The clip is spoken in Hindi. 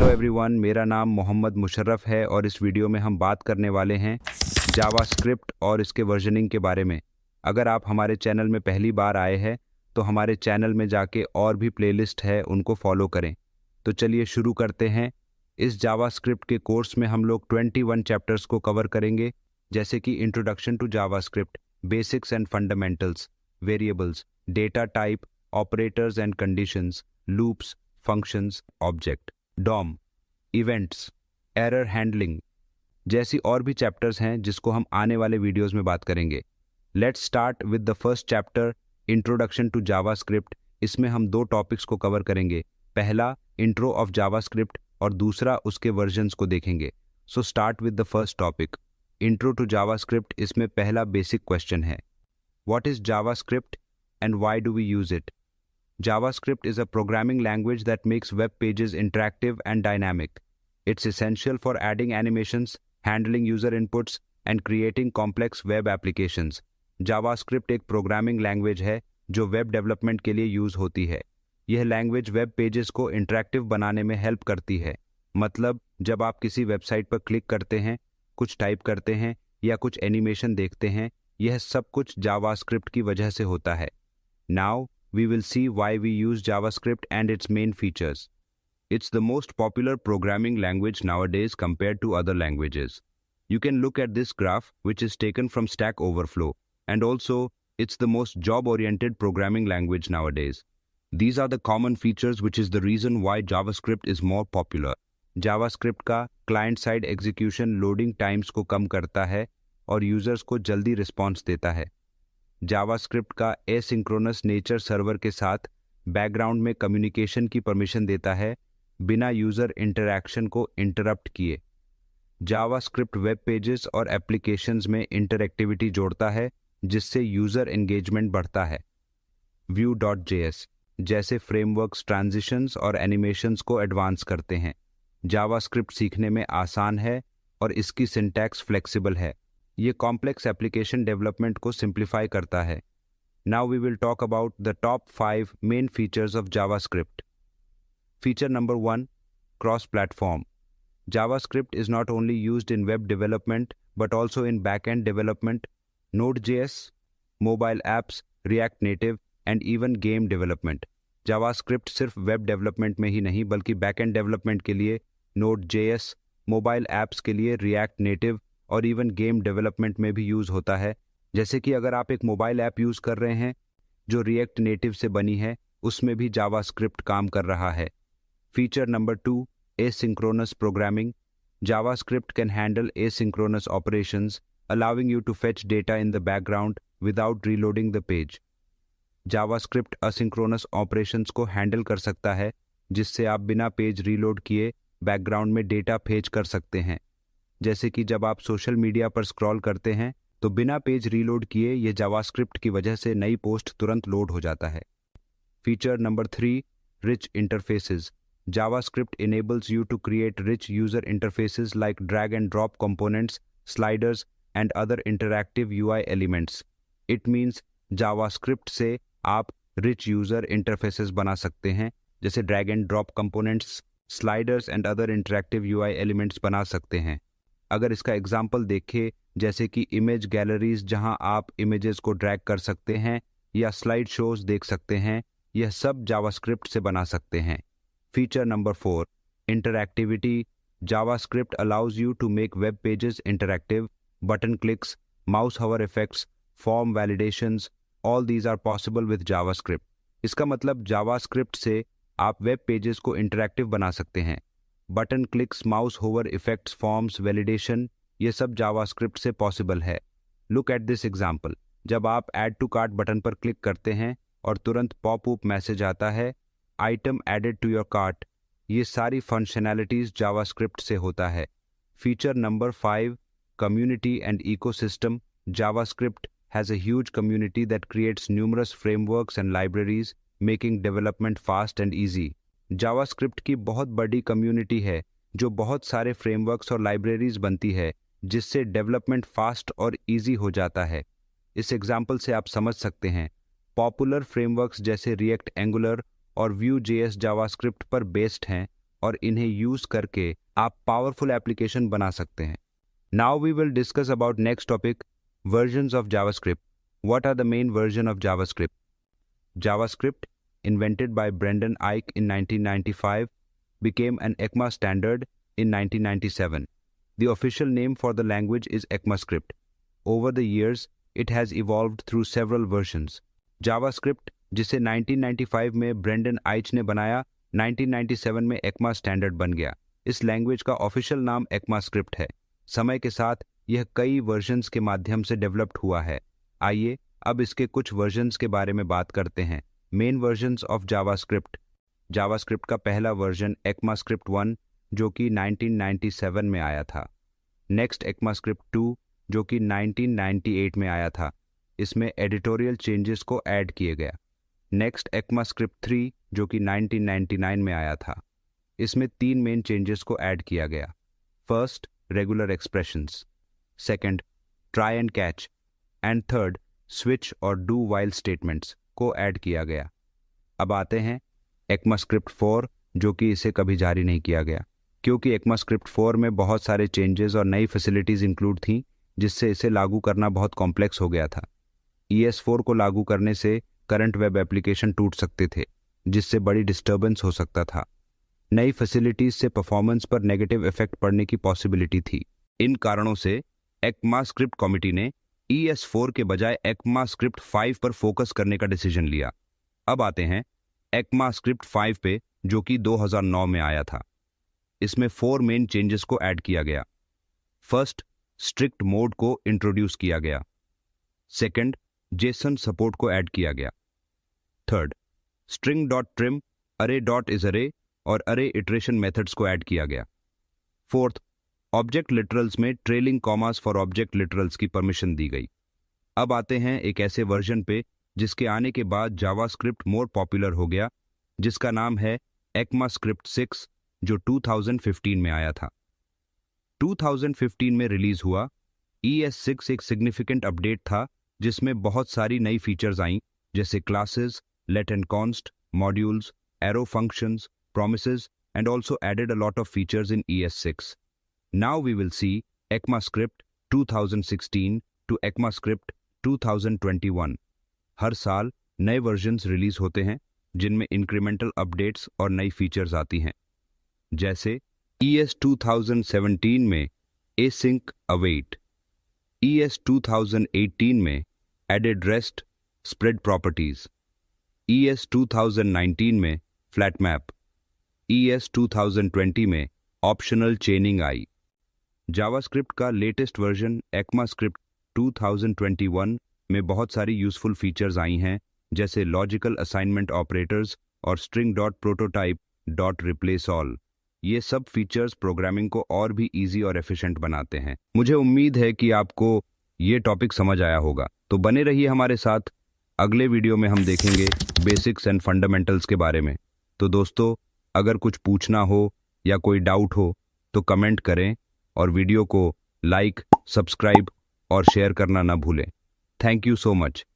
हेलो एवरीवन, मेरा नाम मोहम्मद मुशर्रफ है और इस वीडियो में हम बात करने वाले हैं जावास्क्रिप्ट और इसके वर्जनिंग के बारे में। अगर आप हमारे चैनल में पहली बार आए हैं तो हमारे चैनल में जाके और भी प्लेलिस्ट है, उनको फॉलो करें। तो चलिए शुरू करते हैं। इस जावास्क्रिप्ट के कोर्स में हम लोग 21 चैप्टर्स को कवर करेंगे, जैसे कि introduction to JavaScript, basics and fundamentals, variables, data type, operators and conditions, loops, functions, object, DOM, events, error handling जैसी और भी चैप्टर्स हैं जिसको हम आने वाले वीडियोस में बात करेंगे। Let's start with the first chapter, introduction to JavaScript. इसमें हम दो टॉपिक्स को कवर करेंगे, पहला इंट्रो ऑफ जावास्क्रिप्ट और दूसरा उसके वर्जन्स को देखेंगे। So start with the first topic, intro to JavaScript. इसमें पहला बेसिक क्वेश्चन है, what is JavaScript and why do we use it? JavaScript is a programming language that makes web pages interactive and dynamic. It's essential for adding animations, handling user inputs, and creating complex web applications. JavaScript एक प्रोग्रामिंग लैंग्वेज है जो वेब डेवलपमेंट के लिए यूज होती है। यह लैंग्वेज वेब पेजेस को इंटरेक्टिव बनाने में हेल्प करती है। मतलब जब आप किसी वेबसाइट पर क्लिक करते हैं, कुछ टाइप करते हैं या कुछ एनिमेशन देखते हैं, यह सब कुछ JavaScript की वजह से होता है। Now we will see why we use JavaScript and its main features. It's the most popular programming language nowadays compared to other languages. You can look at this graph, which is taken from Stack Overflow, and also it's the most job-oriented programming language nowadays. These are the common features, which is the reason why JavaScript is more popular. JavaScript का client-side execution loading times को कम करता है और users को जल्दी response देता है। जावास्क्रिप्ट का एसिंक्रोनस नेचर सर्वर के साथ बैकग्राउंड में कम्युनिकेशन की परमिशन देता है, बिना यूज़र इंटरैक्शन को इंटरप्ट किए। जावास्क्रिप्ट वेब पेजेस और एप्लीकेशंस में इंटरएक्टिविटी जोड़ता है, जिससे यूज़र एंगेजमेंट बढ़ता है। Vue.js जैसे फ्रेमवर्क्स ट्रांजिशंस और एनिमेशंस को एडवांस करते हैं। जावास्क्रिप्ट सीखने में आसान है और इसकी सिंटैक्स फ्लेक्सिबल है। ये कॉम्प्लेक्स एप्लीकेशन डेवलपमेंट को सिंप्लीफाई करता है। Now we will talk about the top 5 main features of JavaScript. Feature number 1, cross platform. JavaScript is not only used in web development but also in backend development, Node.js, mobile apps, React Native and even game development. JavaScript सिर्फ वेब डेवलपमेंट में ही नहीं बल्कि बैक-एंड डेवलपमेंट के लिए Node.js, मोबाइल एप्स के लिए रिएक्ट नेटिव और इवन गेम डेवलपमेंट में भी यूज़ होता है। जैसे कि अगर आप एक मोबाइल ऐप यूज़ कर रहे हैं जो रिएक्ट नेटिव से बनी है, उसमें भी जावास्क्रिप्ट काम कर रहा है। Feature number 2, asynchronous programming. JavaScript can handle asynchronous operations, allowing you to fetch data in the background without reloading the page. JavaScript asynchronous operations को हैंडल कर सकता है, जिससे आप बिना पेज रीलोड किए बैकग्राउंड में डेटा फेच कर सकते हैं। जैसे कि जब आप सोशल मीडिया पर स्क्रॉल करते हैं तो बिना पेज रीलोड किए ये जावास्क्रिप्ट की वजह से नई पोस्ट तुरंत लोड हो जाता है। Feature number 3, rich interfaces. JavaScript enables you to create rich user interfaces like drag and drop components, sliders and other interactive UI elements. It means JavaScript से आप रिच यूजर इंटरफेसेस बना सकते हैं, जैसे drag and drop components, sliders and other interactive UI elements बना सकते हैं। अगर इसका एग्जाम्पल देखें, जैसे कि इमेज गैलरीज जहां आप इमेजेस को ड्रैग कर सकते हैं या स्लाइड शोज देख सकते हैं, यह सब जावास्क्रिप्ट से बना सकते हैं। Feature number 4, interactivity. JavaScript allows you to make web pages interactive. Button clicks, mouse hover effects, form validations, all these are possible with JavaScript. इसका मतलब जावास्क्रिप्ट से आप वेब पेजेस को इंटरैक्टिव बना सकते हैं। Button clicks, mouse hover effects, forms, validation, ये सब जावास्क्रिप्ट से पॉसिबल है। Look at this example. जब आप ऐड टू कार्ट बटन पर क्लिक करते हैं और तुरंत पॉप अप मैसेज आता है, item added to your cart, ये सारी फंक्शनैलिटीज जावास्क्रिप्ट से होता है। Feature number 5, community and ecosystem. JavaScript has a huge community that creates numerous frameworks and libraries, making development fast and easy. JavaScript की बहुत बड़ी कम्युनिटी है जो बहुत सारे फ्रेमवर्क्स और लाइब्रेरीज बनती है, जिससे डेवलपमेंट फास्ट और इजी हो जाता है। इस एग्जाम्पल से आप समझ सकते हैं, पॉपुलर फ्रेमवर्क्स जैसे रिएक्ट, एंगुलर और Vue.js जावास्क्रिप्ट पर बेस्ड हैं और इन्हें यूज करके आप पावरफुल एप्लीकेशन बना सकते हैं। Now we will discuss about next topic, versions of JavaScript. What are the main version of JavaScript? JavaScript, invented by Brendan Eich in 1995, became an ECMA standard in 1997. The official name for the language is ECMAScript. Over the years, it has evolved through several versions. JavaScript, जिसे 1995 में ब्रेंडन आइच ने बनाया, 1997 में ECMA स्टैंडर्ड बन गया। इस लैंग्वेज का ऑफिशियल नाम ECMAScript है। समय के साथ यह कई वर्जन्स के माध्यम से डेवलप्ड हुआ है। आइए अब इसके कुछ वर्जन्स के बारे में बात करते हैं। Main versions of JavaScript. JavaScript का पहला वर्जन ECMAScript 1 जो कि 1997 में आया था। नेक्स्ट ECMAScript 2 जो कि 1998 में आया था। इसमें एडिटोरियल चेंजेस को ऐड किए गया। नेक्स्ट ECMAScript 3 जो कि 1999 में आया था। इसमें 3 मेन चेंजेस को ऐड किया गया। First, regular expressions. Second, try and catch. And third, switch और डू वाइल स्टेटमेंट्स को ऐड किया गया। अब आते हैं ECMAScript 4 जो कि इसे कभी जारी नहीं किया गया, क्योंकि ECMAScript 4 में बहुत सारे चेंजेस और नई फैसिलिटीज़ इंक्लूड थीं, जिससे इसे लागू करना बहुत कॉम्प्लेक्स हो गया था। ES4 को लागू करने से करंट वेब एप्लीकेशन टूट सकते थे, जिससे बड़ी डिस्टर्बेंस हो सकता था। नई फैसिलिटीज़ से परफॉर्मेंस पर नेगेटिव इफेक्ट पड़ने की पॉसिबिलिटी थी। इन कारणों से ECMAScript कमिटी ने ES4 के बजाय ECMAScript 5 पर फोकस करने का डिसीजन लिया। अब आते हैं ECMAScript 5 पे जो कि 2009 में आया था। इसमें 4 मेन चेंजेस को ऐड किया गया। फर्स्ट, स्ट्रिक्ट मोड को इंट्रोड्यूस किया गया। सेकंड, जेसन सपोर्ट को ऐड किया गया। थर्ड, string.trim, array.isArray और array इटरेशन मेथड्स को ऐड किया गया। फोर्थ, ऑब्जेक्ट लिटरल्स में trailing commas for object literals की परमिशन दी गई। अब आते हैं एक ऐसे वर्जन पे जिसके आने के बाद जावास्क्रिप्ट मोर पॉपुलर हो गया, जिसका नाम है ECMAScript 6 जो 2015 में आया था। 2015 में रिलीज हुआ ES6 एक सिग्निफिकेंट अपडेट था जिसमें बहुत सारी नई फीचर्स आईं, जैसे classes, let and const, modules, arrow functions, promises, and also added a lot of features in ES6. Now we will see ECMAScript 2016 to ECMAScript 2021. हर साल नए वर्जन्स रिलीज होते हैं जिनमें इंक्रीमेंटल अपडेट्स और नई फीचर्स आती हैं। जैसे ES 2017 में async await, ES 2018 में added rest spread properties, ES 2019 में flat map, ES 2020 में ऑप्शनल चेनिंग आई। जावास्क्रिप्ट का लेटेस्ट वर्जन ECMAScript 2021 में बहुत सारी यूजफुल फीचर्स आई हैं, जैसे लॉजिकल असाइनमेंट ऑपरेटर्स और string.prototype.replaceAll। ये सब फीचर्स प्रोग्रामिंग को और भी इजी और एफिशिएंट बनाते हैं। मुझे उम्मीद है कि आपको ये टॉपिक समझ आया होगा, तो बने रहिए हमारे साथ। अगले वीडियो में हम देखेंगे बेसिक्स एंड फंडामेंटल्स के बारे में। तो दोस्तों, अगर कुछ पूछना हो या कोई डाउट हो तो कमेंट करें और वीडियो को लाइक, सब्सक्राइब और शेयर करना ना भूलें। Thank you so much.